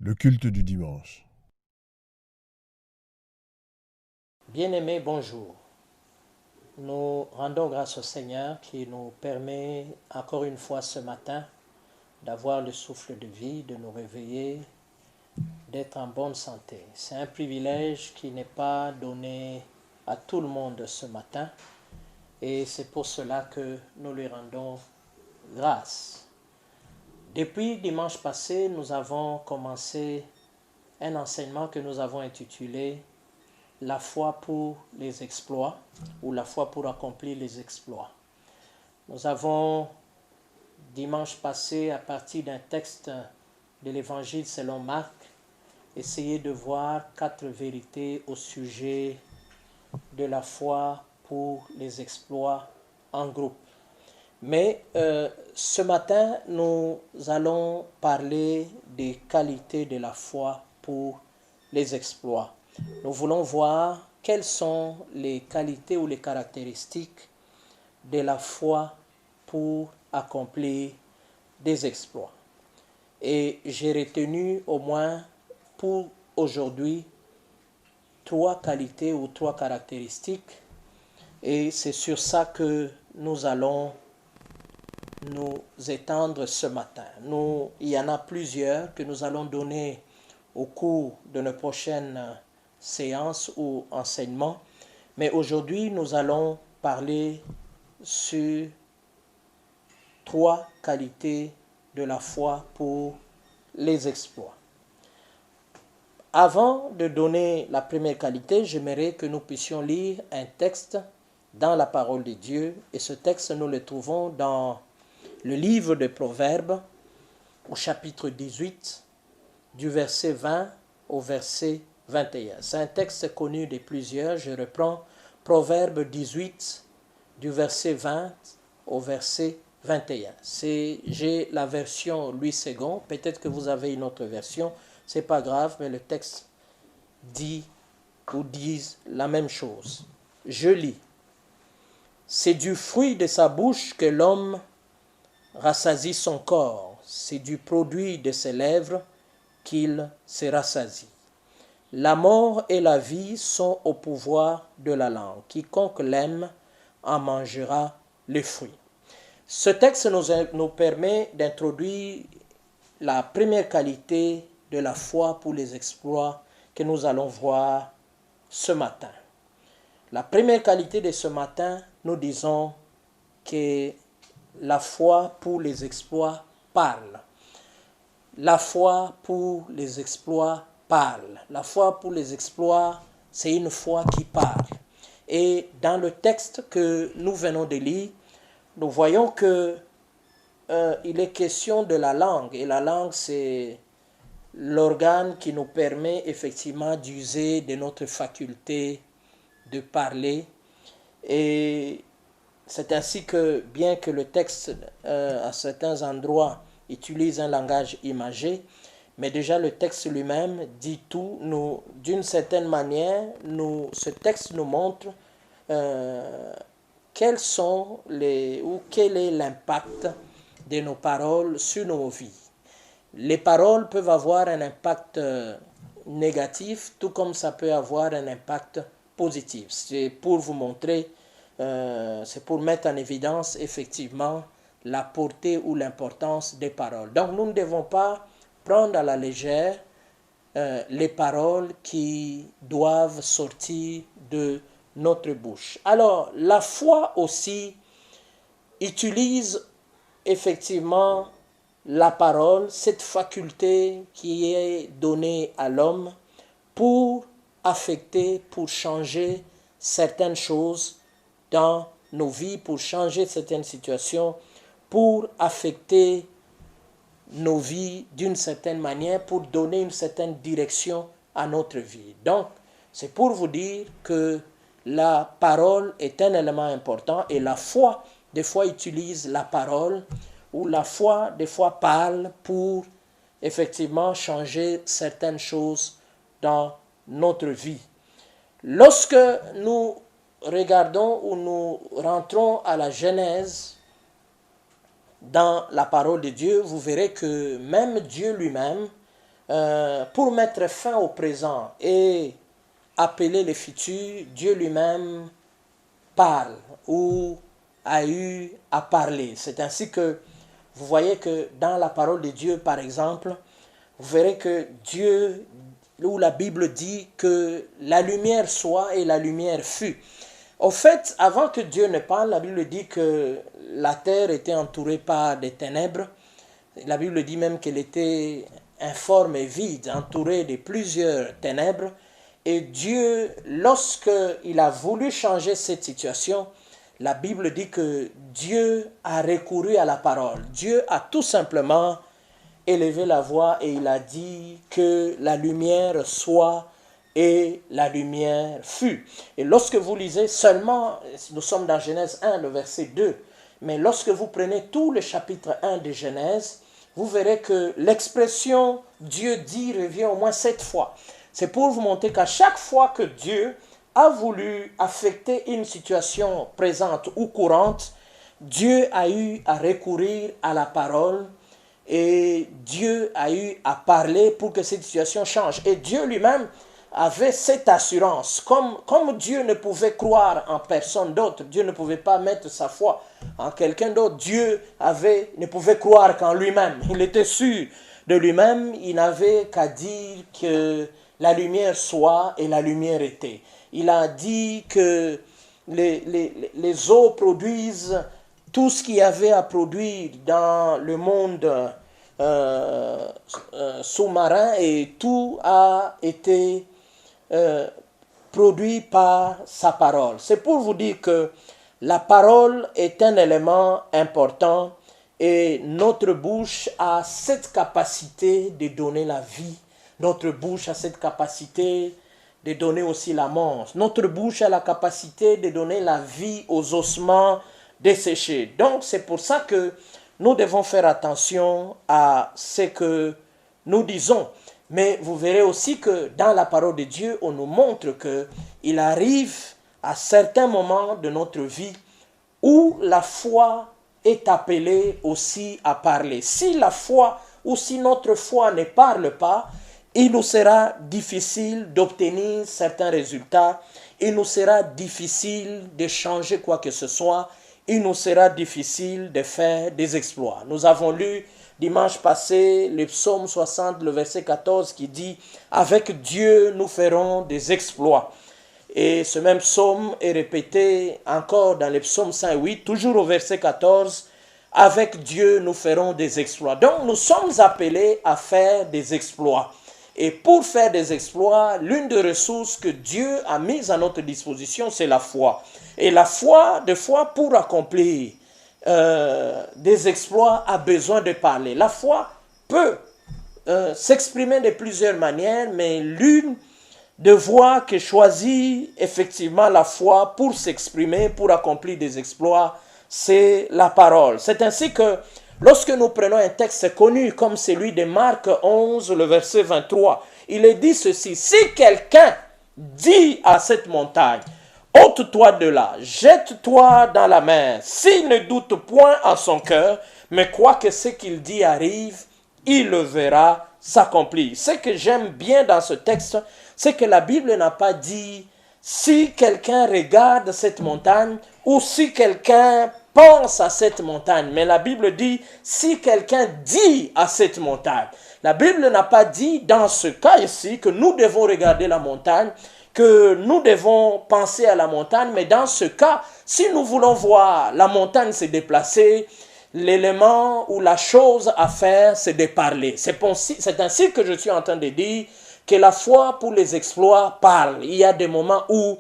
Le culte du dimanche. Bien-aimés, bonjour. Nous rendons grâce au Seigneur qui nous permet encore une fois ce matin d'avoir le souffle de vie, de nous réveiller, d'être en bonne santé. C'est un privilège qui n'est pas donné à tout le monde ce matin et c'est pour cela que nous lui rendons grâce. Depuis dimanche passé, nous avons commencé un enseignement que nous avons intitulé la foi pour les exploits ou la foi pour accomplir les exploits. Nous avons dimanche passé, à partir d'un texte de l'Évangile selon Marc, essayé de voir 4 vérités au sujet de la foi pour les exploits en groupe. Mais ce matin, nous allons parler des qualités de la foi pour les exploits. Nous voulons voir quelles sont les qualités ou les caractéristiques de la foi pour accomplir des exploits. Et j'ai retenu au moins pour aujourd'hui 3 qualités ou 3 caractéristiques. Et c'est sur ça que nous allons nous étendre ce matin. Il y en a plusieurs que nous allons donner au cours de nos prochaines séances ou enseignements. Mais aujourd'hui, nous allons parler sur 3 qualités de la foi pour les exploits. Avant de donner la première qualité, j'aimerais que nous puissions lire un texte dans la parole de Dieu. Et ce texte, nous le trouvons dans le livre des Proverbes, au chapitre 18, du verset 20 au verset 21. C'est un texte connu de plusieurs. Je reprends Proverbe 18, du verset 20 au verset 21. J'ai la version Louis II. Peut-être que vous avez une autre version. Ce n'est pas grave, mais le texte dit ou disent la même chose. Je lis. C'est du fruit de sa bouche que l'homme rassasie son corps. C'est du produit de ses lèvres qu'il se rassasie. La mort et la vie sont au pouvoir de la langue. Quiconque l'aime en mangera les fruits. Ce texte nous permet d'introduire la première qualité de la foi pour les exploits que nous allons voir ce matin. La première qualité de ce matin, nous disons que la foi pour les exploits parle. La foi pour les exploits parle. La foi pour les exploits, c'est une foi qui parle. Et dans le texte que nous venons de lire, nous voyons que il est question de la langue. Et la langue, c'est l'organe qui nous permet effectivement d'user de notre faculté de parler. Et c'est ainsi que, bien que le texte, à certains endroits, utilise un langage imagé, mais déjà le texte lui-même dit tout. D'une certaine manière, ce texte nous montre quel est l'impact de nos paroles sur nos vies. Les paroles peuvent avoir un impact négatif, tout comme ça peut avoir un impact positif. C'est pour vous montrer, c'est pour mettre en évidence effectivement la portée ou l'importance des paroles. Donc nous ne devons pas prendre à la légère les paroles qui doivent sortir de notre bouche. Alors la foi aussi utilise effectivement la parole, cette faculté qui est donnée à l'homme pour affecter, pour changer certaines choses dans nos vies, pour changer certaines situations, pour affecter nos vies d'une certaine manière, pour donner une certaine direction à notre vie. Donc, c'est pour vous dire que la parole est un élément important et la foi, des fois, utilise la parole ou la foi, des fois, parle pour effectivement changer certaines choses dans notre vie. Lorsque nous regardons ou nous rentrons à la Genèse dans la parole de Dieu, vous verrez que même Dieu lui-même pour mettre fin au présent et appeler le futur, Dieu lui-même parle ou a eu à parler. C'est ainsi que vous voyez que dans la parole de Dieu, par exemple, vous verrez que Dieu, où la Bible dit que la lumière soit et la lumière fut. Au fait, avant que Dieu ne parle, la Bible dit que la terre était entourée par des ténèbres. La Bible dit même qu'elle était informe et vide, entourée de plusieurs ténèbres. Et Dieu, lorsqu'il a voulu changer cette situation, la Bible dit que Dieu a recouru à la parole. Dieu a tout simplement élevé la voix et il a dit que la lumière soit et la lumière fut. Et lorsque vous lisez seulement, nous sommes dans Genèse 1, le verset 2, mais lorsque vous prenez tout le chapitre 1 de Genèse, vous verrez que l'expression Dieu dit revient au moins 7 fois. C'est pour vous montrer qu'à chaque fois que Dieu a voulu affecter une situation présente ou courante, Dieu a eu à recourir à la parole et Dieu a eu à parler pour que cette situation change. Et Dieu lui-même avait cette assurance. Comme Dieu ne pouvait croire en personne d'autre, Dieu ne pouvait pas mettre sa foi en quelqu'un d'autre, Dieu ne pouvait croire qu'en lui-même. Il était sûr de lui-même, il n'avait qu'à dire que la lumière soit et la lumière était. Il a dit que les eaux produisent tout ce qu'il y avait à produire dans le monde sous-marin et tout a été produit par sa parole. C'est pour vous dire que la parole est un élément important et notre bouche a cette capacité de donner la vie. Notre bouche a cette capacité de donner aussi la mort. Notre bouche a la capacité de donner la vie aux ossements desséchés. Donc c'est pour ça que nous devons faire attention à ce que nous disons. Mais vous verrez aussi que dans la parole de Dieu, on nous montre qu'il arrive à certains moments de notre vie où la foi est appelée aussi à parler. Si la foi ou si notre foi ne parle pas, il nous sera difficile d'obtenir certains résultats, il nous sera difficile de changer quoi que ce soit, il nous sera difficile de faire des exploits. Nous avons lu dimanche passé le psaume 60, le verset 14 qui dit « Avec Dieu, nous ferons des exploits ». Et ce même psaume est répété encore dans le psaume 108, toujours au verset 14, « Avec Dieu, nous ferons des exploits ». Donc nous sommes appelés à faire des exploits. Et pour faire des exploits, l'une des ressources que Dieu a mises à notre disposition, c'est la foi. Et la foi, des fois, pour accomplir des exploits, a besoin de parler. La foi peut s'exprimer de plusieurs manières, mais l'une des voies que choisit effectivement la foi pour s'exprimer, pour accomplir des exploits, c'est la parole. C'est ainsi que lorsque nous prenons un texte connu comme celui de Marc 11, le verset 23, il est dit ceci: si quelqu'un dit à cette montagne, ôte-toi de là, jette-toi dans la mer, s'il ne doute point en son cœur, mais quoi que ce qu'il dit arrive, il le verra s'accomplir. Ce que j'aime bien dans ce texte, c'est que la Bible n'a pas dit si quelqu'un regarde cette montagne ou si quelqu'un pense à cette montagne, mais la Bible dit si quelqu'un dit à cette montagne. La Bible n'a pas dit dans ce cas ici que nous devons regarder la montagne, que nous devons penser à la montagne, mais dans ce cas, si nous voulons voir la montagne se déplacer, l'élément ou la chose à faire, c'est de parler. C'est ainsi que je suis en train de dire que la foi pour les exploits parle. Il y a des moments où,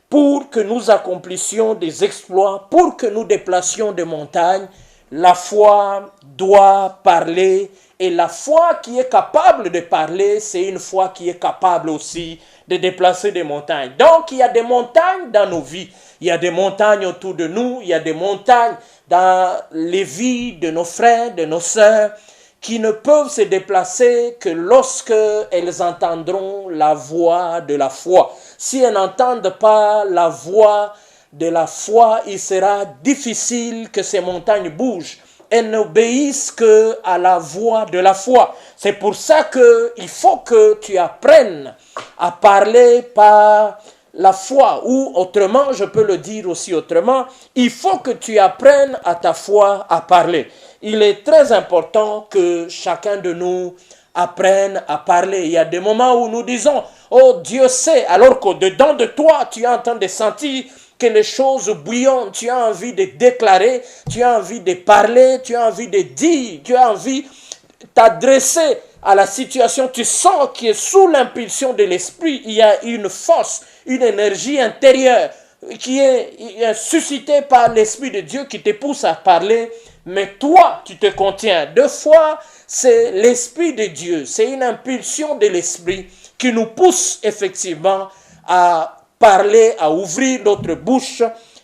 pour que nous accomplissions des exploits, pour que nous déplacions des montagnes, la foi doit parler. Et la foi qui est capable de parler, c'est une foi qui est capable aussi de déplacer des montagnes. Donc, il y a des montagnes dans nos vies. Il y a des montagnes autour de nous. Il y a des montagnes dans les vies de nos frères, de nos sœurs, qui ne peuvent se déplacer que lorsque elles entendront la voix de la foi. Si elles n'entendent pas la voix de la foi, il sera difficile que ces montagnes bougent. elles n'obéissent qu'à la voix de la foi. C'est pour ça qu'il faut que tu apprennes à parler par la foi, ou autrement, je peux le dire aussi autrement, il faut que tu apprennes à ta foi à parler. Il est très important que chacun de nous apprenne à parler. Il y a des moments où nous disons, oh Dieu sait, alors qu'au-dedans de toi, tu es en train de sentir que les choses bouillonnent, tu as envie de déclarer, tu as envie de parler, tu as envie de dire, tu as envie de t'adresser à la situation, tu sens que sous l'impulsion de l'esprit, il y a une force, une énergie intérieure qui est suscitée par l'Esprit de Dieu qui te pousse à parler, mais toi, tu te contiens. Deux fois, c'est l'Esprit de Dieu, c'est une impulsion de l'Esprit qui nous pousse effectivement à parler, à ouvrir notre bouche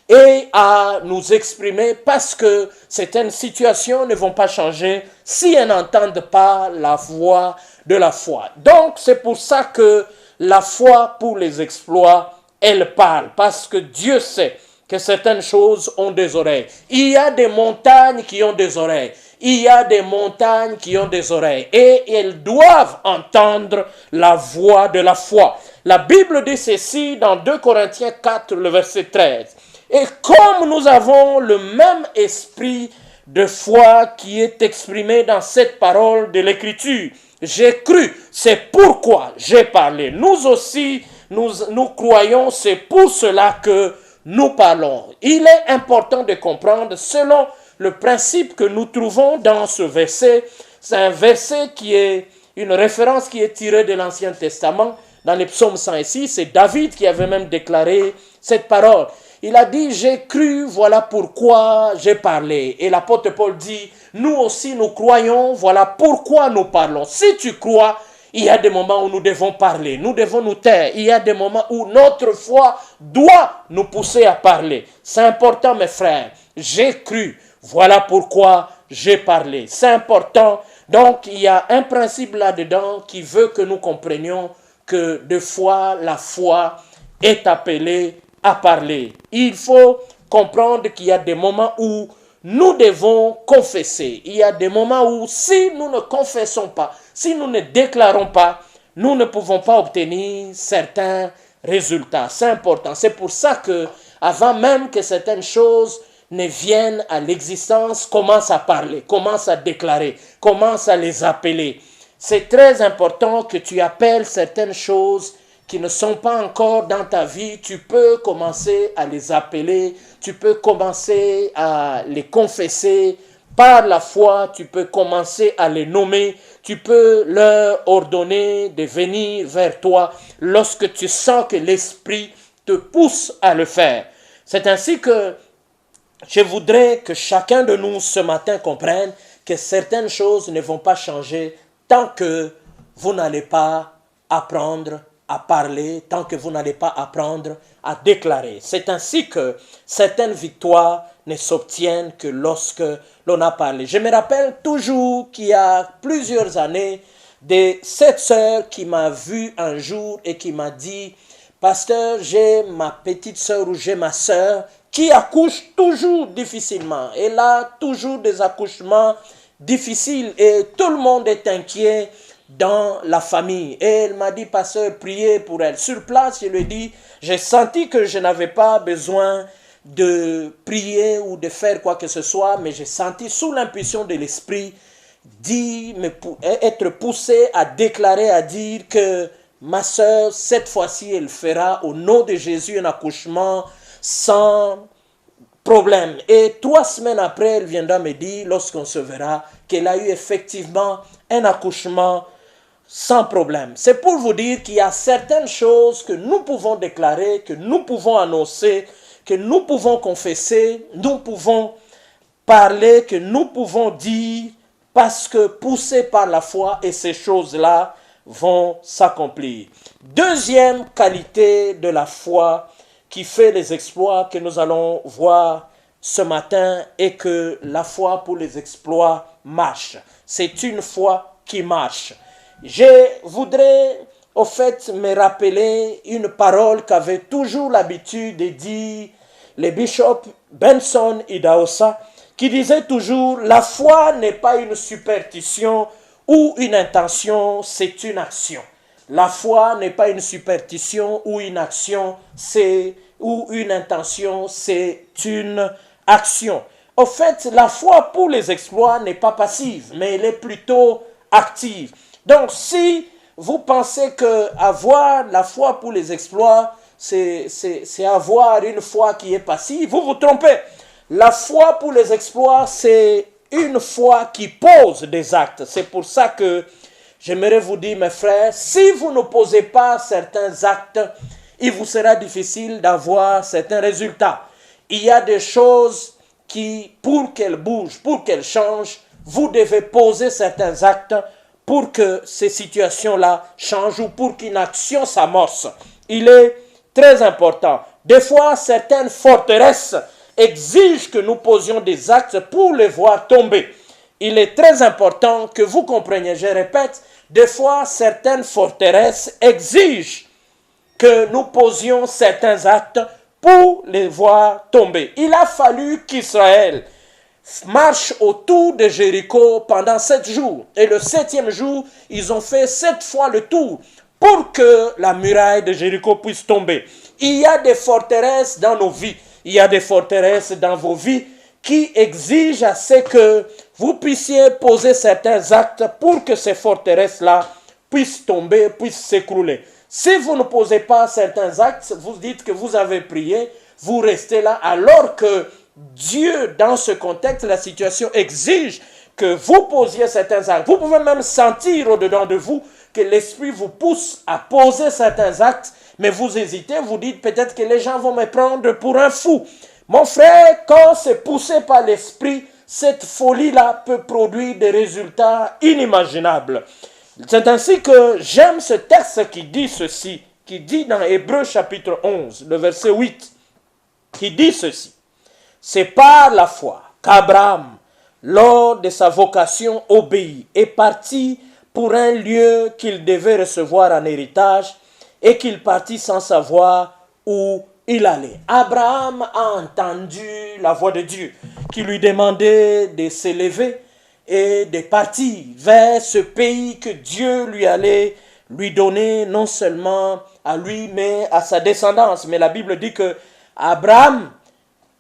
et à nous exprimer parce que certaines situations ne vont pas changer si elles n'entendent pas la voix de la foi. Donc, c'est pour ça que la foi pour les exploits, elle parle parce que Dieu sait que certaines choses ont des oreilles. Il y a des montagnes qui ont des oreilles. Il y a des montagnes qui ont des oreilles et elles doivent entendre la voix de la foi. La Bible dit ceci dans 2 Corinthiens 4, le verset 13. Et comme nous avons le même esprit de foi qui est exprimé dans cette parole de l'Écriture, j'ai cru, c'est pourquoi j'ai parlé. Nous aussi, nous croyons, c'est pour cela que nous parlons. Il est important de comprendre, selon le principe que nous trouvons dans ce verset, c'est un verset qui est une référence qui est tirée de l'Ancien Testament. Dans les psaumes 106, c'est David qui avait même déclaré cette parole. Il a dit, j'ai cru, voilà pourquoi j'ai parlé. Et l'apôtre Paul dit, nous aussi nous croyons, voilà pourquoi nous parlons. Si tu crois, il y a des moments où nous devons parler, nous devons nous taire. Il y a des moments où notre foi doit nous pousser à parler. C'est important, mes frères. J'ai cru, voilà pourquoi j'ai parlé. C'est important. Donc, il y a un principe là-dedans qui veut que nous comprenions que des fois, la foi est appelée à parler. Il faut comprendre qu'il y a des moments où nous devons confesser. Il y a des moments où si nous ne confessons pas, si nous ne déclarons pas, nous ne pouvons pas obtenir certains résultats. C'est important. C'est pour ça que avant même que certaines choses ne viennent à l'existence, commence à parler, commence à déclarer, commence à les appeler. C'est très important que tu appelles certaines choses qui ne sont pas encore dans ta vie, tu peux commencer à les appeler, tu peux commencer à les confesser par la foi, tu peux commencer à les nommer, tu peux leur ordonner de venir vers toi lorsque tu sens que l'Esprit te pousse à le faire. C'est ainsi que je voudrais que chacun de nous ce matin comprenne que certaines choses ne vont pas changer tant que vous n'allez pas apprendre à parler, tant que vous n'allez pas apprendre à déclarer. C'est ainsi que certaines victoires ne s'obtiennent que lorsque l'on a parlé. Je me rappelle toujours qu'il y a plusieurs années, de cette sœur qui m'a vu un jour et qui m'a dit, « Pasteur, j'ai ma petite sœur ou j'ai ma sœur qui accouche toujours difficilement. Elle a toujours des accouchements difficiles et tout le monde est inquiet dans la famille. » Et elle m'a dit, pasteur, priez pour elle. Sur place, je lui ai dit, j'ai senti que je n'avais pas besoin de prier ou de faire quoi que ce soit, mais j'ai senti sous l'impulsion de l'esprit être poussé à déclarer, à dire que ma soeur, cette fois-ci, elle fera au nom de Jésus un accouchement sans problème. Et 3 semaines après, elle viendra me dire, lorsqu'on se verra, qu'elle a eu effectivement un accouchement sans problème. C'est pour vous dire qu'il y a certaines choses que nous pouvons déclarer, que nous pouvons annoncer, que nous pouvons confesser, nous pouvons parler, que nous pouvons dire, parce que poussés par la foi, et ces choses-là vont s'accomplir. Deuxième qualité de la foi qui fait les exploits que nous allons voir ce matin est que la foi pour les exploits marche. C'est une foi qui marche. Je voudrais au fait me rappeler une parole qu'avait toujours l'habitude de dire le bishop Benson Idahosa, qui disait toujours, la foi n'est pas une superstition ou une intention, c'est une action. La foi n'est pas une superstition ou une action, ou une intention, c'est une action. Au fait, la foi pour les exploits n'est pas passive, mais elle est plutôt active. Donc, si vous pensez que avoir la foi pour les exploits, c'est avoir une foi qui est passive, vous vous trompez. La foi pour les exploits, c'est une foi qui pose des actes. C'est pour ça que j'aimerais vous dire, mes frères, si vous ne posez pas certains actes, il vous sera difficile d'avoir certains résultats. Il y a des choses qui, pour qu'elles bougent, pour qu'elles changent, vous devez poser certains actes pour que ces situations-là changent ou pour qu'une action s'amorce. Il est très important. Des fois, certaines forteresses exigent que nous posions des actes pour les voir tomber. Il est très important que vous compreniez, je répète, des fois, certaines forteresses exigent que nous posions certains actes pour les voir tomber. Il a fallu qu'Israël marche autour de Jéricho pendant 7 jours. Et le 7e jour, ils ont fait 7 fois le tour pour que la muraille de Jéricho puisse tomber. Il y a des forteresses dans nos vies. Il y a des forteresses dans vos vies qui exigent à ce que vous puissiez poser certains actes pour que ces forteresses-là puissent tomber, puissent s'écrouler. Si vous ne posez pas certains actes, vous dites que vous avez prié, vous restez là, alors que Dieu, dans ce contexte, la situation exige que vous posiez certains actes. Vous pouvez même sentir au-dedans de vous que l'Esprit vous pousse à poser certains actes, mais vous hésitez, vous dites peut-être que les gens vont me prendre pour un fou. Mon frère, quand c'est poussé par l'Esprit, cette folie-là peut produire des résultats inimaginables. C'est ainsi que j'aime ce texte qui dit ceci, qui dit dans Hébreux chapitre 11, le verset 8, qui dit ceci. C'est par la foi qu'Abraham, lors de sa vocation, obéit et partit pour un lieu qu'il devait recevoir en héritage et qu'il partit sans savoir où il allait. Abraham a entendu la voix de Dieu qui lui demandait de s'élever et de partir vers ce pays que Dieu lui allait lui donner non seulement à lui mais à sa descendance. Mais la Bible dit que Abraham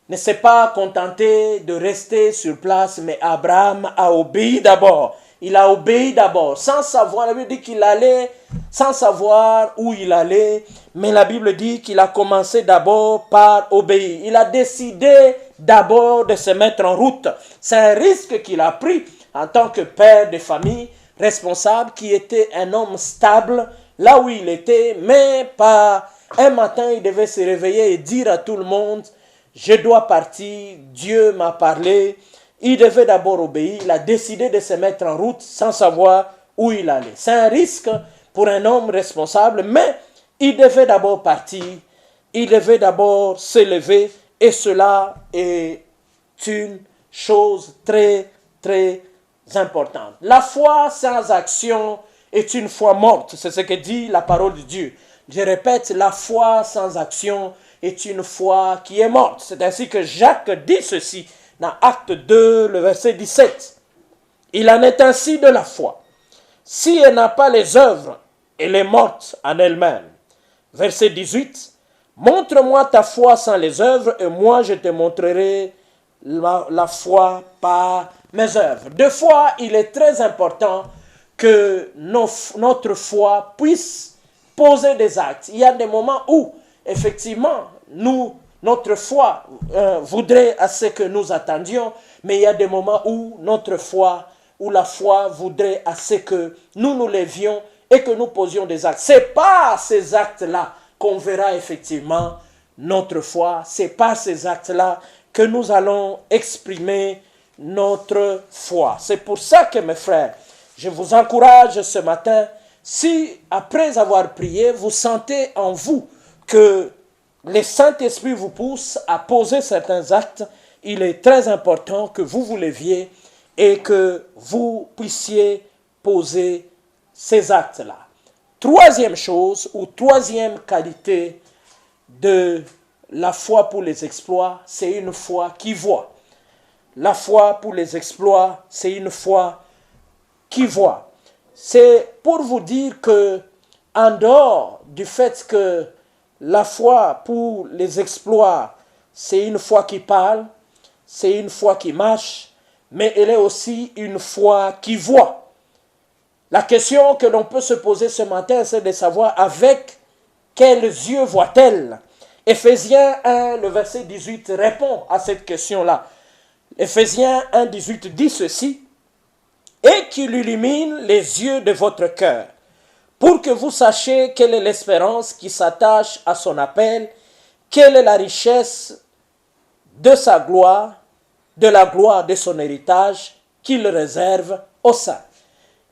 ne s'est pas contenté de rester sur place, mais Abraham a obéi d'abord. Il a obéi d'abord, sans savoir, la Bible dit qu'il allait, sans savoir où il allait, mais la Bible dit qu'il a commencé d'abord par obéir. Il a décidé d'abord de se mettre en route. C'est un risque qu'il a pris en tant que père de famille, responsable, qui était un homme stable, là où il était, mais pas un matin, il devait se réveiller et dire à tout le monde, je dois partir, Dieu m'a parlé. Il devait d'abord obéir, il a décidé de se mettre en route sans savoir où il allait. C'est un risque pour un homme responsable, mais il devait d'abord partir, il devait d'abord s'élever, et cela est une chose très, très importante. La foi sans action est une foi morte, c'est ce que dit la parole de Dieu. Je répète, la foi sans action est une foi qui est morte. C'est ainsi que Jacques dit ceci dans Acte 2, le verset 17. Il en est ainsi de la foi. Si elle n'a pas les œuvres, elle est morte en elle-même. Verset 18. Montre-moi ta foi sans les œuvres et moi je te montrerai la foi par mes œuvres. Deux fois, il est très important que notre foi puisse poser des actes. Il y a des moments où, effectivement, notre foi voudrait à ce que nous attendions, mais il y a des moments où notre foi, où la foi voudrait à ce que nous nous levions et que nous posions des actes. C'est par ces actes-là qu'on verra effectivement notre foi. C'est par ces actes-là que nous allons exprimer notre foi. C'est pour ça que, mes frères, je vous encourage ce matin, si après avoir prié, vous sentez en vous que le Saint-Esprit vous pousse à poser certains actes, il est très important que vous vous leviez et que vous puissiez poser ces actes-là. Troisième chose, ou troisième qualité de la foi pour les exploits, c'est une foi qui voit. la foi pour les exploits, c'est une foi qui voit. C'est pour vous dire que, en dehors du fait que la foi pour les exploits, c'est une foi qui parle, c'est une foi qui marche, mais elle est aussi une foi qui voit. La question que l'on peut se poser ce matin, c'est de savoir avec quels yeux voit-elle. Éphésiens 1, le verset 18 répond à cette question-là. Éphésiens 1, 18 dit ceci: « Et qu'il illumine les yeux de votre cœur, pour que vous sachiez quelle est l'espérance qui s'attache à son appel, quelle est la richesse de sa gloire, de la gloire de son héritage qu'il réserve aux saints. »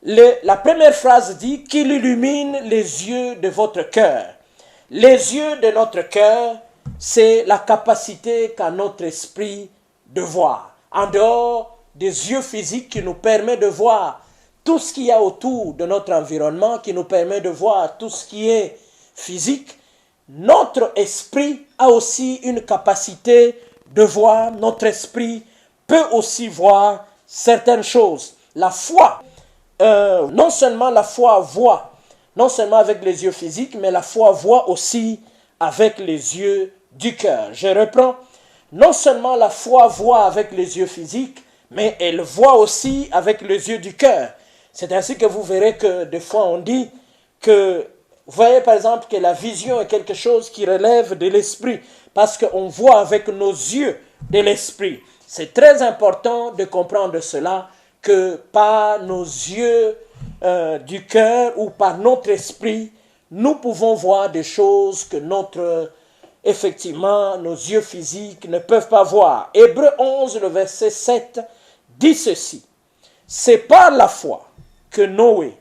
La première phrase dit qu'il illumine les yeux de votre cœur. Les yeux de notre cœur, c'est la capacité qu'a notre esprit de voir. En dehors des yeux physiques qui nous permettent de voir tout ce qu'il y a autour de notre environnement, qui nous permet de voir tout ce qui est physique, notre esprit a aussi une capacité de voir. Notre esprit peut aussi voir certaines choses. La foi, non seulement la foi voit, non seulement avec les yeux physiques, mais la foi voit aussi avec les yeux du cœur. Je reprends. Non seulement la foi voit avec les yeux physiques, mais elle voit aussi avec les yeux du cœur. C'est ainsi que vous verrez que des fois on dit que, vous voyez par exemple que la vision est quelque chose qui relève de l'esprit, parce qu'on voit avec nos yeux de l'esprit. C'est très important de comprendre cela, que par nos yeux du cœur ou par notre esprit, nous pouvons voir des choses que effectivement, nos yeux physiques ne peuvent pas voir. Hébreux 11, le verset 7, dit ceci: « C'est par la foi que Noé,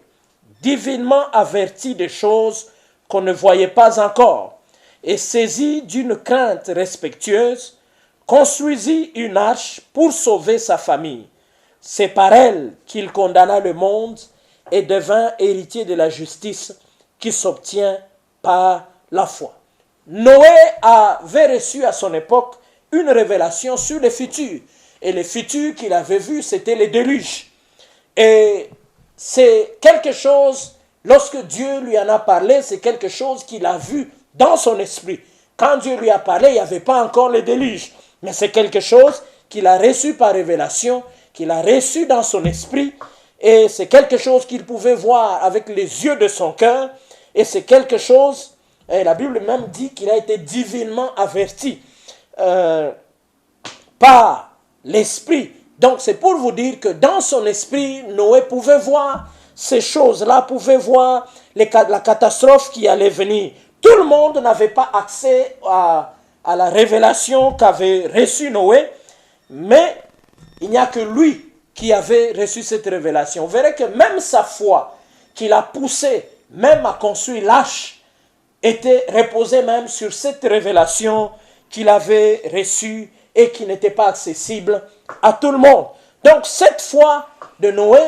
divinement averti des choses qu'on ne voyait pas encore, et saisi d'une crainte respectueuse, construisit une arche pour sauver sa famille. C'est par elle qu'il condamna le monde et devint héritier de la justice qui s'obtient par la foi. » Noé avait reçu à son époque une révélation sur le futur. Et le futur qu'il avait vu, c'était le déluge. Et c'est quelque chose, lorsque Dieu lui en a parlé, c'est quelque chose qu'il a vu dans son esprit. Quand Dieu lui a parlé, il n'y avait pas encore le déluge. Mais c'est quelque chose qu'il a reçu par révélation, qu'il a reçu dans son esprit. Et c'est quelque chose qu'il pouvait voir avec les yeux de son cœur. Et c'est quelque chose, et la Bible même dit qu'il a été divinement averti par l'esprit. Donc c'est pour vous dire que dans son esprit, Noé pouvait voir ces choses-là, pouvait voir la catastrophe qui allait venir. Tout le monde n'avait pas accès à la révélation qu'avait reçue Noé, mais il n'y a que lui qui avait reçu cette révélation. Vous verrez que même sa foi, qui l'a poussé même à construire l'arche, était reposée même sur cette révélation qu'il avait reçue et qui n'était pas accessible à tout le monde. Donc cette foi de Noé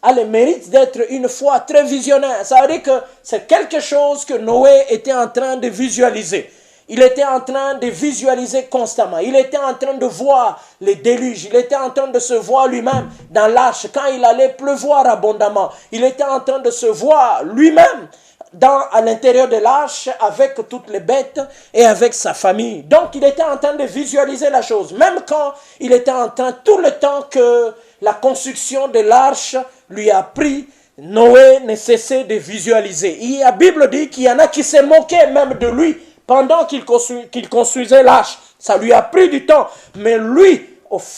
a le mérite d'être une foi très visionnaire. Ça veut dire que c'est quelque chose que Noé était en train de visualiser. Il était en train de visualiser constamment. Il était en train de voir les déluges. Il était en train de se voir lui-même dans l'arche quand il allait pleuvoir abondamment. Il était en train de se voir lui-même à l'intérieur de l'arche avec toutes les bêtes et avec sa famille. Donc il était en train de visualiser la chose. Même quand il était en train, tout le temps que la construction de l'arche lui a pris, Noé ne cessait de visualiser. Et la Bible dit qu'il y en a qui se moquaient même de lui pendant qu'il construisait l'arche. Ça lui a pris du temps. Mais lui,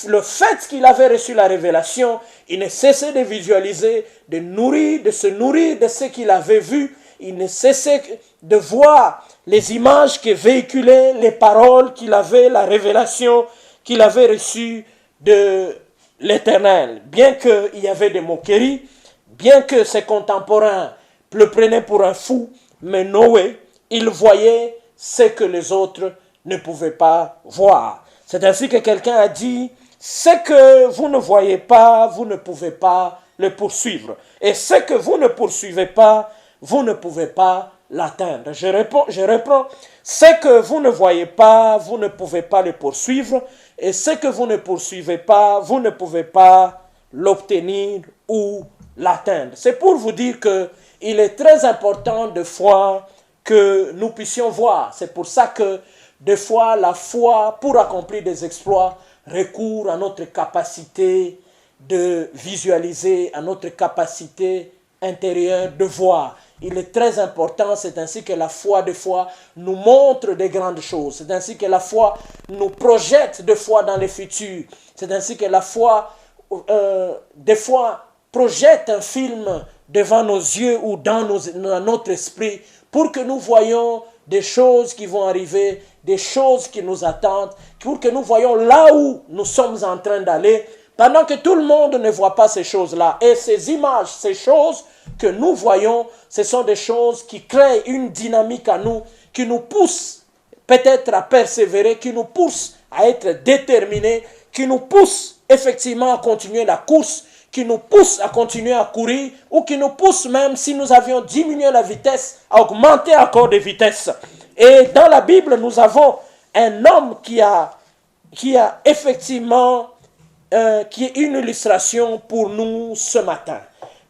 le fait qu'il avait reçu la révélation, il ne cessait de visualiser, de se nourrir de ce qu'il avait vu. Il ne cessait de voir les images que véhiculaient les paroles qu'il avait, la révélation qu'il avait reçue de l'Éternel. Bien qu'il y avait des moqueries, bien que ses contemporains le prenaient pour un fou, mais Noé, il voyait ce que les autres ne pouvaient pas voir. C'est ainsi que quelqu'un a dit, ce que vous ne voyez pas, vous ne pouvez pas le poursuivre. Et ce que vous ne poursuivez pas, vous ne pouvez pas l'atteindre. Je reprends. Ce que vous ne voyez pas, vous ne pouvez pas le poursuivre. Et ce que vous ne poursuivez pas, vous ne pouvez pas l'obtenir ou l'atteindre. C'est pour vous dire qu'il est très important de foi que nous puissions voir. C'est pour ça que des fois la foi, pour accomplir des exploits, recourt à notre capacité de visualiser, à notre capacité intérieure de voir. Il est très important, c'est ainsi que la foi des fois nous montre des grandes choses. C'est ainsi que la foi nous projette des fois dans le futur. C'est ainsi que la foi, des fois, projette un film devant nos yeux ou dans notre esprit pour que nous voyions des choses qui vont arriver, des choses qui nous attendent, pour que nous voyions là où nous sommes en train d'aller, pendant que tout le monde ne voit pas ces choses-là. Et ces images, ces choses que nous voyons, ce sont des choses qui créent une dynamique à nous, qui nous poussent peut-être à persévérer, qui nous poussent à être déterminés, qui nous poussent effectivement à continuer la course, qui nous poussent à continuer à courir, ou qui nous poussent même, si nous avions diminué la vitesse, à augmenter encore de vitesse. Et dans la Bible, nous avons un homme qui a effectivement, qui est une illustration pour nous ce matin.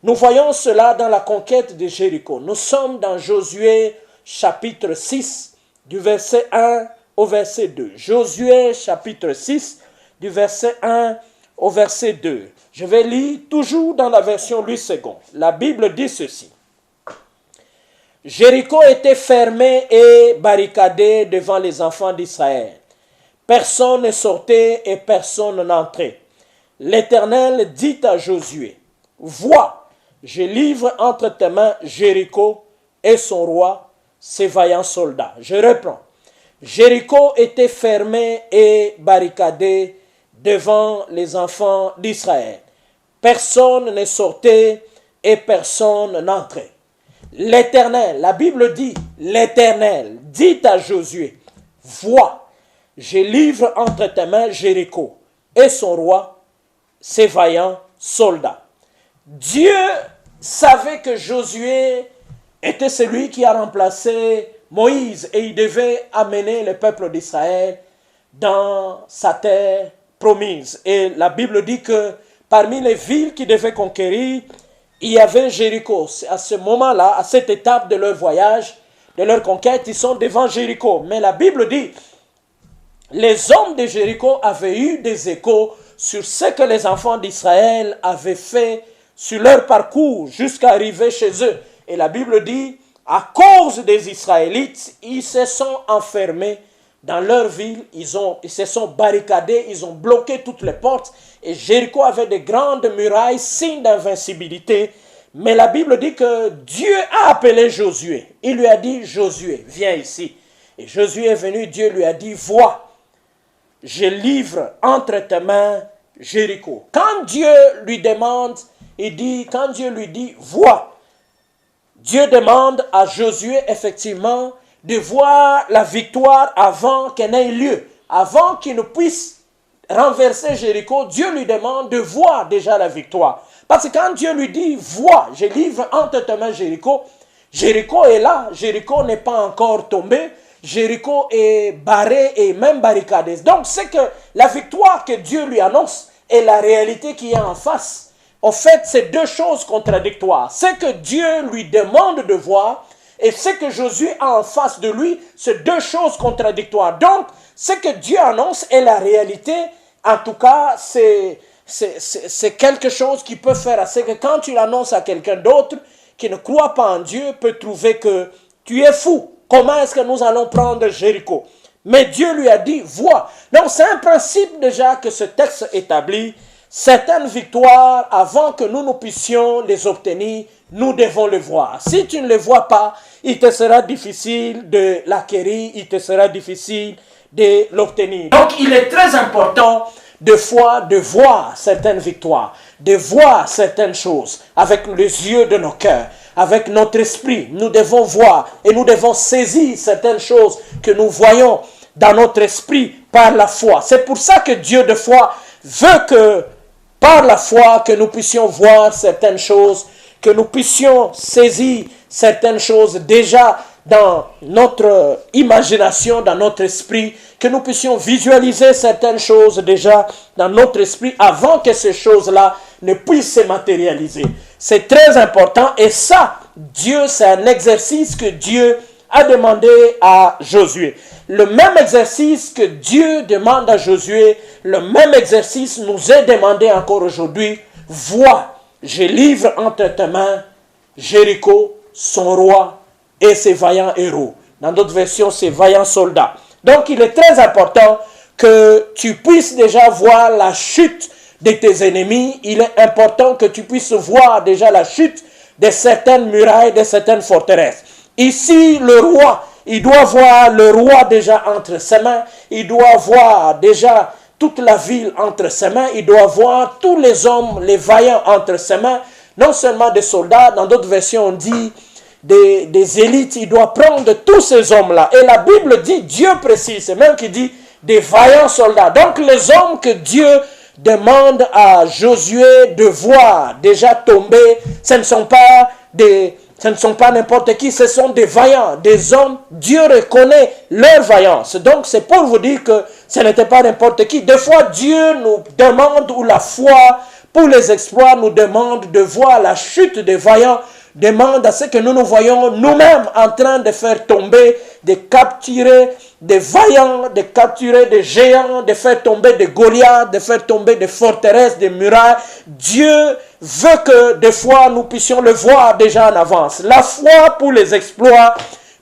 Nous voyons cela dans la conquête de Jéricho. Nous sommes dans Josué chapitre 6, du verset 1 au verset 2. Josué chapitre 6, du verset 1 au verset 2. Je vais lire toujours dans la version Louis II. La Bible dit ceci. Jéricho était fermé et barricadé devant les enfants d'Israël. Personne ne sortait et personne n'entrait. L'Éternel dit à Josué, « Vois, je livre entre tes mains Jéricho et son roi, ses vaillants soldats. » Je reprends. Jéricho était fermé et barricadé devant les enfants d'Israël. Personne ne sortait et personne n'entrait. L'Éternel, la Bible dit, l'Éternel dit à Josué, « Vois, je livre entre tes mains Jéricho et son roi, ses vaillants soldats. » Dieu savait que Josué était celui qui a remplacé Moïse et il devait amener le peuple d'Israël dans sa terre promise. Et la Bible dit que parmi les villes qu'il devait conquérir, il y avait Jéricho. À ce moment-là, à cette étape de leur voyage, de leur conquête, ils sont devant Jéricho. Mais la Bible dit, les hommes de Jéricho avaient eu des échos sur ce que les enfants d'Israël avaient fait sur leur parcours jusqu'à arriver chez eux. Et la Bible dit, à cause des Israélites, ils se sont enfermés dans leur ville, ils se sont barricadés, ils ont bloqué toutes les portes. Et Jéricho avait de grandes murailles, signe d'invincibilité. Mais la Bible dit que Dieu a appelé Josué. Il lui a dit, Josué, viens ici. Et Josué est venu, Dieu lui a dit, vois, je livre entre tes mains Jéricho. Quand Dieu lui demande, quand Dieu lui dit, vois, Dieu demande à Josué effectivement de voir la victoire avant qu'elle n'ait lieu. Avant qu'il ne puisse renverser Jéricho, Dieu lui demande de voir déjà la victoire. Parce que quand Dieu lui dit, vois, je livre entre tes mains Jéricho, Jéricho est là, Jéricho n'est pas encore tombé, Jéricho est barré et même barricadé. Donc c'est que la victoire que Dieu lui annonce et la réalité qui est en face, en fait, c'est deux choses contradictoires. Ce que Dieu lui demande de voir et ce que Josué a en face de lui, c'est deux choses contradictoires. Donc, ce que Dieu annonce est la réalité. En tout cas, c'est quelque chose qui peut faire assez que quand tu l'annonces à quelqu'un d'autre qui ne croit pas en Dieu, peut trouver que tu es fou. Comment est-ce que nous allons prendre Jéricho? Mais Dieu lui a dit, vois. Donc, c'est un principe déjà que ce texte établit. Certaines victoires, avant que nous puissions les obtenir, nous devons le voir. Si tu ne le vois pas, il te sera difficile de l'acquérir, il te sera difficile de l'obtenir. Donc, il est très important de voir certaines victoires, de voir certaines choses avec les yeux de nos cœurs, avec notre esprit. Nous devons voir et nous devons saisir certaines choses que nous voyons dans notre esprit par la foi. C'est pour ça que Dieu de foi veut que par la foi que nous puissions voir certaines choses, que nous puissions saisir certaines choses déjà dans notre imagination, dans notre esprit, que nous puissions visualiser certaines choses déjà dans notre esprit avant que ces choses-là ne puissent se matérialiser. C'est très important et ça, Dieu, c'est un exercice que Dieu a demandé à Josué. Le même exercice que Dieu demande à Josué, le même exercice nous est demandé encore aujourd'hui. Vois, je livre entre tes mains Jéricho, son roi et ses vaillants héros. Dans d'autres versions, ses vaillants soldats. Donc, il est très important que tu puisses déjà voir la chute de tes ennemis. Il est important que tu puisses voir déjà la chute de certaines murailles, de certaines forteresses. Ici, le roi, il doit voir le roi déjà entre ses mains. Il doit voir déjà toute la ville entre ses mains. Il doit voir tous les hommes, les vaillants entre ses mains. Non seulement des soldats, dans d'autres versions on dit des élites. Il doit prendre tous ces hommes-là. Et la Bible dit, Dieu précise, c'est même qui dit des vaillants soldats. Donc les hommes que Dieu demande à Josué de voir déjà tomber, ce ne sont pas n'importe qui, ce sont des vaillants, des hommes. Dieu reconnaît leur vaillance. Donc c'est pour vous dire que ce n'était pas n'importe qui. Des fois Dieu nous demande, ou la foi pour les exploits nous demande de voir la chute des vaillants, demande à ce que nous nous voyons nous-mêmes en train de faire tomber, de capturer des vaillants, de capturer des géants, de faire tomber des Goliaths, de faire tomber des forteresses, des murailles. Dieu veut que des fois nous puissions le voir déjà en avance. La foi pour les exploits,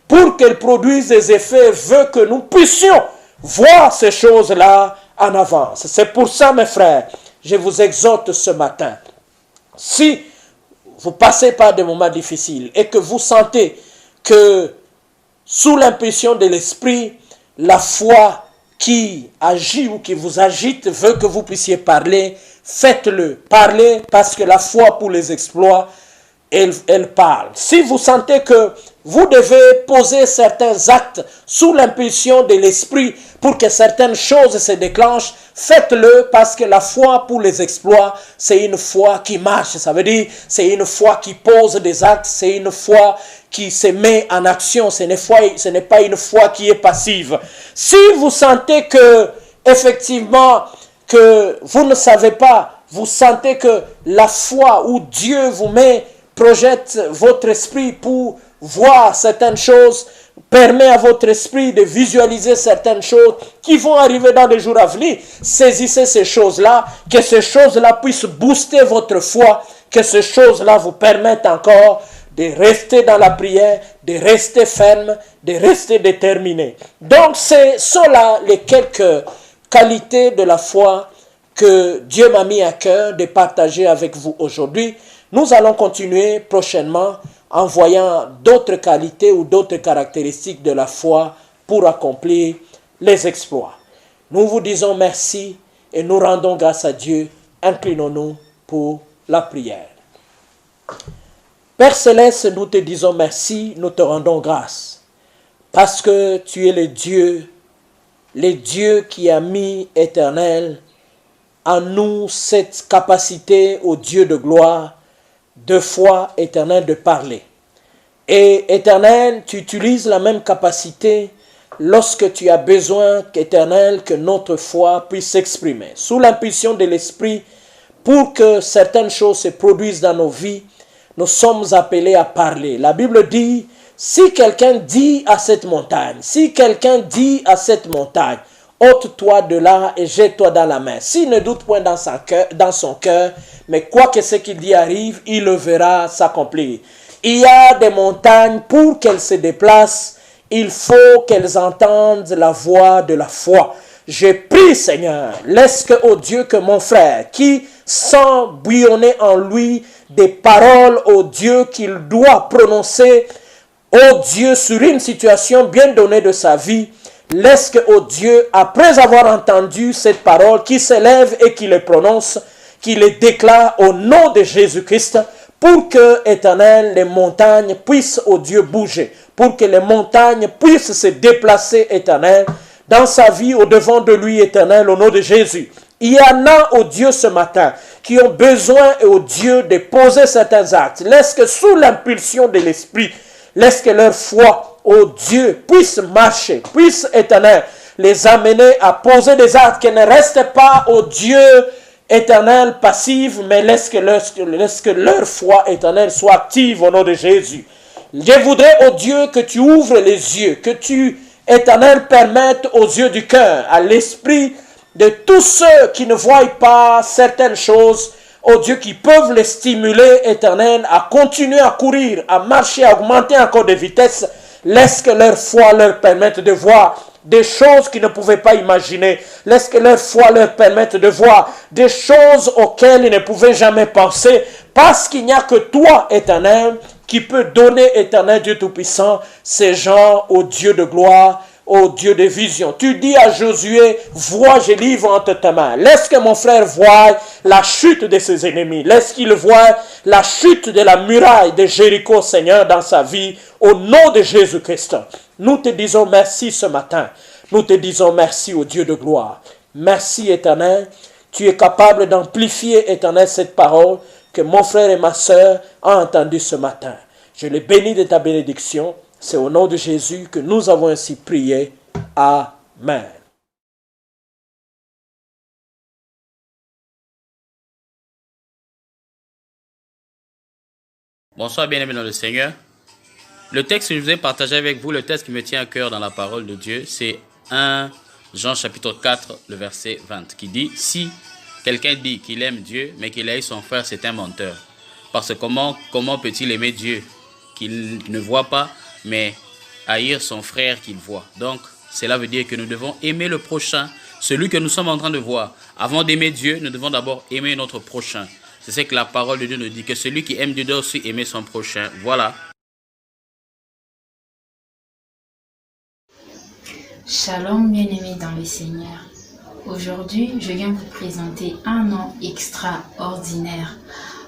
pour qu'elle produise des effets, veut que nous puissions voir ces choses-là en avance. C'est pour ça, mes frères, je vous exhorte ce matin. Si vous passez par des moments difficiles et que vous sentez que sous l'impulsion de l'esprit, la foi qui agit ou qui vous agite veut que vous puissiez parler, faites-le. Parlez parce que la foi pour les exploits, elle parle. Si vous sentez que vous devez poser certains actes sous l'impulsion de l'esprit pour que certaines choses se déclenchent, faites-le parce que la foi pour les exploits, c'est une foi qui marche. Ça veut dire, c'est une foi qui pose des actes, c'est une foi qui se met en action. Ce n'est pas une foi qui est passive. Si vous sentez que, effectivement, que vous ne savez pas, vous sentez que la foi où Dieu vous projette votre esprit pour voir certaines choses, permet à votre esprit de visualiser certaines choses qui vont arriver dans les jours à venir. Saisissez ces choses-là, que ces choses-là puissent booster votre foi, que ces choses-là vous permettent encore de rester dans la prière, de rester ferme, de rester déterminé. Donc, ce sont là les quelques qualités de la foi que Dieu m'a mis à cœur de partager avec vous aujourd'hui. Nous allons continuer prochainement en voyant d'autres qualités ou d'autres caractéristiques de la foi pour accomplir les exploits. Nous vous disons merci et nous rendons grâce à Dieu. Inclinons-nous pour la prière. Père Céleste, nous te disons merci, nous te rendons grâce parce que tu es le Dieu qui a mis éternel en nous cette capacité au Dieu de gloire, de foi éternelle de parler. Et éternel, tu utilises la même capacité lorsque tu as besoin qu'éternel, que notre foi puisse s'exprimer. Sous l'impulsion de l'Esprit, pour que certaines choses se produisent dans nos vies, nous sommes appelés à parler. La Bible dit, si quelqu'un dit à cette montagne, ôte-toi de là et jette-toi dans la mer. S'il ne doute point dans son cœur, mais quoi que ce qu'il dit arrive, il le verra s'accomplir. Il y a des montagnes, pour qu'elles se déplacent, il faut qu'elles entendent la voix de la foi. Je prie, Seigneur, laisse que, oh Dieu, que mon frère, qui sent bouillonner en lui des paroles, oh Dieu, qu'il doit prononcer, oh Dieu, sur une situation bien donnée de sa vie, laisse que, oh Dieu, après avoir entendu cette parole, qui s'élève et qui les prononce, qui les déclare au nom de Jésus-Christ, pour que, éternel, les montagnes puissent, oh Dieu, bouger, pour que les montagnes puissent se déplacer, éternel, dans sa vie, au devant de lui, éternel, au nom de Jésus. Il y en a, oh Dieu, ce matin, qui ont besoin, oh Dieu, de poser certains actes. Laisse que, sous l'impulsion de l'Esprit, laisse que leur foi ô Dieu, puisse marcher, puisse, Éternel, les amener à poser des actes, qui ne restent pas, ô Dieu, Éternel, passive, mais laisse que leur foi, Éternel, soit active au nom de Jésus. Je voudrais, ô Dieu, que tu ouvres les yeux, que tu, Éternel, permettes aux yeux du cœur, à l'esprit de tous ceux qui ne voient pas certaines choses, ô Dieu, qui peuvent les stimuler, Éternel, à continuer à courir, à marcher, à augmenter encore de vitesse. Laisse que leur foi leur permette de voir des choses qu'ils ne pouvaient pas imaginer. Laisse que leur foi leur permette de voir des choses auxquelles ils ne pouvaient jamais penser. Parce qu'il n'y a que toi, Éternel, qui peut donner, Éternel Dieu Tout-Puissant, ces gens au Dieu de gloire, au Dieu de vision. Tu dis à Josué, vois, je livre entre tes mains. Laisse que mon frère voie la chute de ses ennemis. Laisse qu'il voie la chute de la muraille de Jéricho, Seigneur, dans sa vie, au nom de Jésus-Christ. Nous te disons merci ce matin. Nous te disons merci au Dieu de gloire. Merci, Éternel. Tu es capable d'amplifier, Éternel, cette parole que mon frère et ma sœur ont entendue ce matin. Je les bénis de ta bénédiction. C'est au nom de Jésus que nous avons ainsi prié. Amen. Bonsoir bien-aimés dans le Seigneur. Le texte que je vous ai partagé avec vous, le texte qui me tient à cœur dans la parole de Dieu, c'est 1 Jean chapitre 4, le verset 20, qui dit « Si quelqu'un dit qu'il aime Dieu, mais qu'il haït son frère, c'est un menteur. Parce que comment peut-il aimer Dieu qu'il ne voit pas, mais haïr son frère qu'il voit ?» Donc, cela veut dire que nous devons aimer le prochain, celui que nous sommes en train de voir. Avant d'aimer Dieu, nous devons d'abord aimer notre prochain. C'est ce que la parole de Dieu nous dit, que celui qui aime Dieu doit aussi aimer son prochain. Voilà. Shalom bien-aimés dans le Seigneur. Aujourd'hui, je viens vous présenter un nom extraordinaire,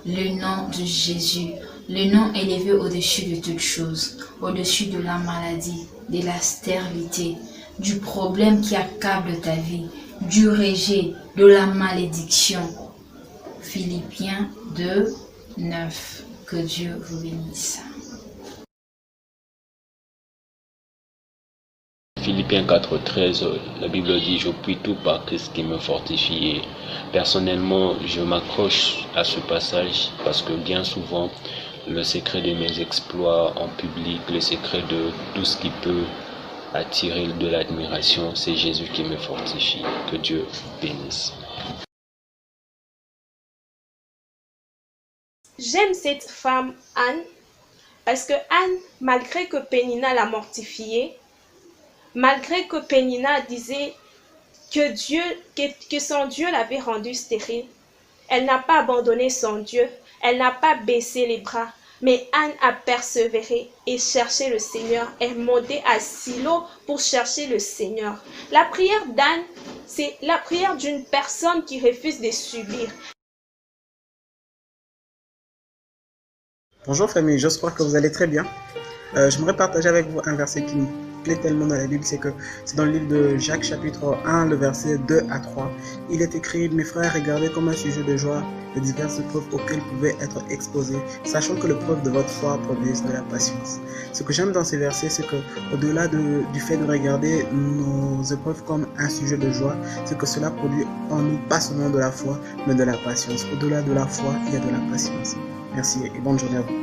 le nom de Jésus, le nom élevé au-dessus de toutes choses, au-dessus de la maladie, de la stérilité, du problème qui accable ta vie, du rejet, de la malédiction. Philippiens 2, 9. Que Dieu vous bénisse. Philippiens 4, 13, la Bible dit « Je puis tout par Christ qui me fortifie ». Et personnellement, je m'accroche à ce passage parce que bien souvent, le secret de mes exploits en public, le secret de tout ce qui peut attirer de l'admiration, c'est Jésus qui me fortifie. Que Dieu bénisse. J'aime cette femme, Anne, parce que Anne, malgré que Pénina l'a mortifiée, malgré que Pénina disait que son Dieu l'avait rendue stérile, elle n'a pas abandonné son Dieu, elle n'a pas baissé les bras, mais Anne a persévéré et cherché le Seigneur. Elle montait à Silo pour chercher le Seigneur. La prière d'Anne, c'est la prière d'une personne qui refuse de subir. Bonjour famille, j'espère que vous allez très bien. J'aimerais partager avec vous un verset qui me plaît tellement dans la Bible, c'est dans le livre de Jacques chapitre 1, le verset 2 à 3. Il est écrit « Mes frères, regardez comme un sujet de joie les diverses épreuves auxquelles vous pouvez être exposés, sachant que l'épreuve de votre foi produit de la patience. » Ce que j'aime dans ces versets, c'est que au-delà du fait de regarder nos épreuves comme un sujet de joie, c'est que cela produit en nous pas seulement de la foi, mais de la patience. Au-delà de la foi, il y a de la patience. Merci et bonne journée à vous.